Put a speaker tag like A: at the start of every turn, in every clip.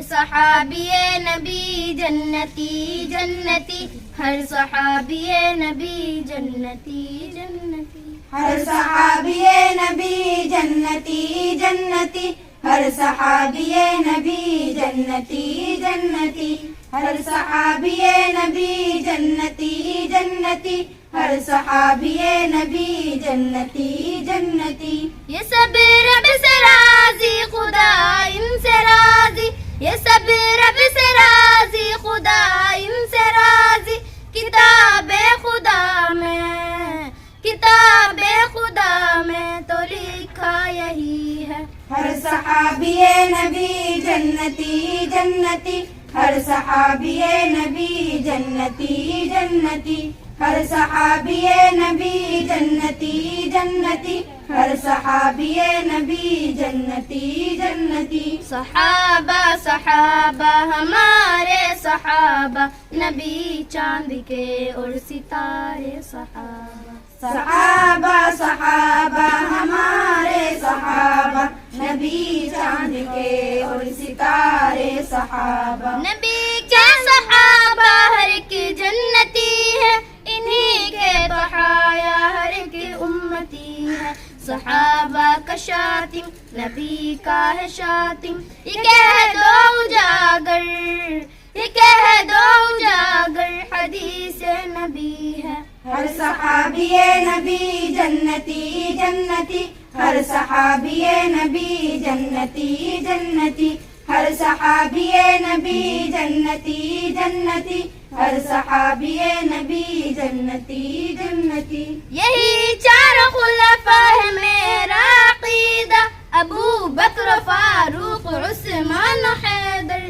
A: صحابی نبی جنتی جنتی، ہر صحابی نبی جنتی جنتی،
B: ہر صحابی نبی جنتی جنتی، ہر صحابی نبی جنتی جنتی، ہر صحابی نبی جنتی جنتی، ہر صحابی نبی جنتی جنتی.
A: یہ سب رب سے راضی، خدا ان سے راضی، یہ سب رب سے راضی، خدا ان سے راضی. کتاب خدا میں، کتاب خدا میں تو لکھا یہی ہے.
B: ہر صحابی نبی جنتی جنتی، ہر صحابی نبی جنتی جنتی، ہر صحابی نبی جنتی جنتی، ہر صحابی نبی جنتی جنتی.
A: صحابہ صحابہ ہمارے صحابہ، نبی چاند کے اور ستارے صحابہ.
B: صحابہ صحابہ ہمارے صحابہ، نبی چاند کے اور ستارے صحابہ.
A: نبی کے صحابہ ہر ایک جنتی ہے، انہی کے ضحایا ہر ایک امتی ہے. صحابہ کا شاتم نبی کا ہے شاتم، یہ کہہ دو اجاگر، یہ کہہ دو اجاگر، حدیث نبی ہے.
B: ہر صحابی نبی جنتی جنتی، ہر صحابی نبی جنتی جنتی، ہر صحابی نبی جنتی جنتی، ہر صحابی نبی جنتی جنتی.
A: یہی چار خلفاء ہے میرا عقیدہ، ابو بکر فاروق عثمان حیدر.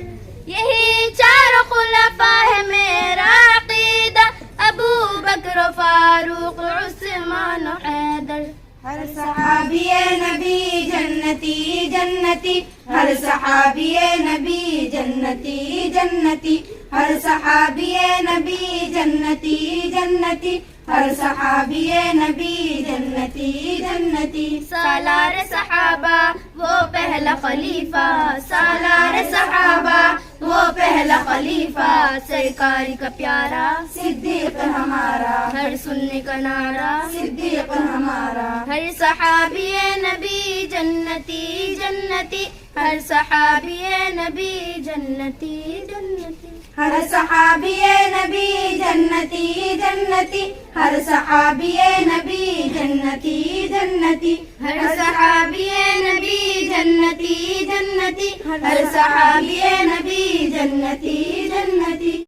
A: یہی چار خلفاء ہے میرا عقیدہ، ابو بکر فاروق عثمان حیدر.
B: ہر صحابی نبی جنتی جنتی، ہر صحابی نبی جنتی جنتی، ہر صحابی نبی جنتی جنتی، ہر صحابی نبی جنتی جنتی.
A: سالار صحابہ وہ پہلا خلیفہ، سالار صحابہ وہ پہلا خلیفہ، سرکار کا پیارا
B: صدیق ہمارا،
A: ہر سننے کا نعرہ
B: صدیق ہمارا.
A: ہر صحابی نبی جنتی جنتی، ہر صحابی نبی جنتی جنتی.
B: ہر صحابی نبی جنتی جنتی، ہر صحابی نبی جنتی جنتی،
A: ہر صحابی نبی جنتی جنتی، ہر صحابی نبی جنتی